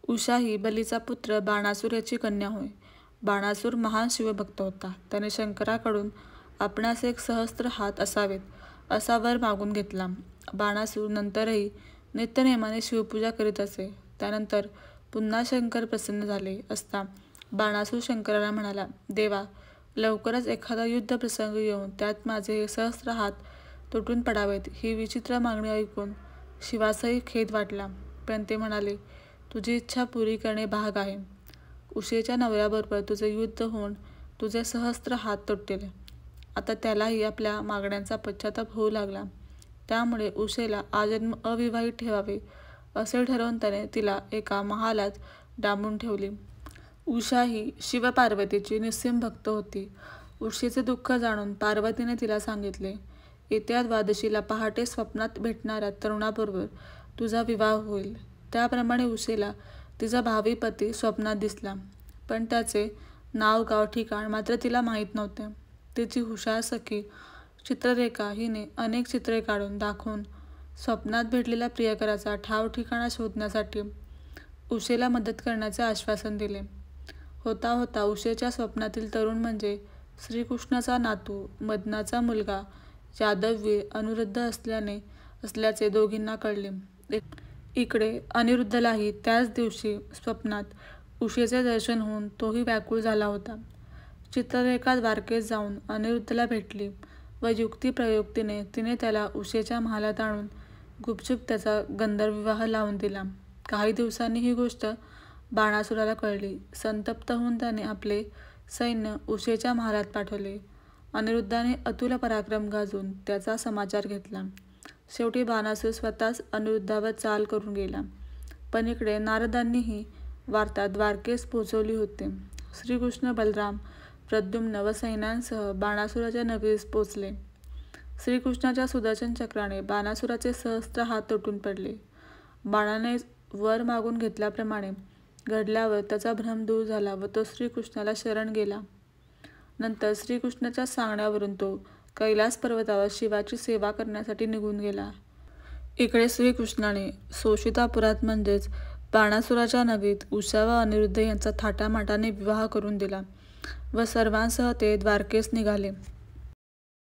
उषा ही बलीचा पुत्र बाणासूर याची कन्या होय. बाणासूर महान शिवभक्त होता. त्याने शंकराकडून आपणास एक सहस्त्र हात असावेत असा वर मागून घेतला. बाणासूर नंतरही नित्यनेमाने शिवपूजा करीत असे. त्यानंतर पुन्हा शंकर प्रसन्न झाले असता बाणासूर शंकराला म्हणाला, देवा, लवकरच एखादा युद्ध प्रसंग येऊन त्यात माझे हे सहस्त्र हात तुटून पडावेत. ही विचित्र मागणी ऐकून शिवासही खेद वाटला, पण ते म्हणाले, तुझी इच्छा पुरी करणे भाग आहे. उषेच्या नवऱ्याबरोबर तुझे युद्ध होऊन तुझे सहस्त्र हात तुटतील. आता त्यालाही आपल्या मागण्यांचा पश्चाताप होऊ लागला. त्यामुळे उषेला आजन्म अविवाहित ठेवावे असे ठरवून त्याने तिला एका महालात डांबून ठेवली. उषा ही शिवपार्वतीची निस्सीम भक्त होती. उषेचे दुःख जाणून पार्वतीने तिला सांगितले, येत्या द्वादशीला पहाटे स्वप्नात भेटणाऱ्या तरुणाबरोबर तुझा विवाह होईल. त्याप्रमाणे उषेला तिचा भावी पती स्वप्नात दिसला, पण त्याचे नाव, गाव, ठिकाण मात्र तिला माहीत नव्हते. तिची हुशार सखी चित्ररेखा हिने अनेक चित्रे काढून दाखवून स्वप्नात भेटलेल्या प्रियकराचा ठाव ठिकाणा शोधण्यासाठी उषेला मदत करण्याचे आश्वासन दिले. होता होता उषेच्या स्वप्नातील तरुण म्हणजे श्रीकृष्णाचा नातू, मदनाचा मुलगा यादववीर अनिरुद्ध असल्याचे दोघींना कळले. इकडे अनिरुद्धलाही त्याच दिवशी स्वप्नात उषेचे दर्शन होऊन तोही व्याकुळ झाला होता. चित्ररेखा द्वारकेस जाऊन अनिरुद्धला भेटली व युक्तिप्रयुक्तीने तिने त्याला उषेच्या महालात आणून गुपचूप त्याचा गंधर्वविवाह लावून दिला. काही दिवसांनी ही गोष्ट बाणासुराला कळली. संतप्त होऊन त्याने आपले सैन्य उषेच्या महालात पाठवले. अनिरुद्धाने अतुल पराक्रम गाजवून त्याचा समाचार घेतला. शेवटी बाणासूर स्वतःच अनिरुद्धावर चाल करून गेला. पण इकडे नारदांनी ही वार्ता द्वारकेस पोचवली होती. श्रीकृष्ण, बलराम, प्रद्युम्न व सैन्यांसह बाणासुराच्या नगरीस पोचले. श्रीकृष्णाच्या सुदर्शन चक्राने बाणासुराचे सहस्त्र हात तुटून पडले. बाणाने वर मागून घेतल्याप्रमाणे घडल्यावर त्याचा भ्रम दूर झाला व तो श्रीकृष्णाला शरण गेला. नंतर श्रीकृष्णाच्या सांगण्यावरून तो कैलास पर्वतावर शिवाची सेवा करण्यासाठी निघून गेला. इकडे श्रीकृष्णाने सोशितापुरात म्हणजेच बाणासुराच्या नगरीत उषा व अनिरुद्ध यांचा थाटामाटाने विवाह करून दिला व सर्वांसह ते द्वारकेस निघाले.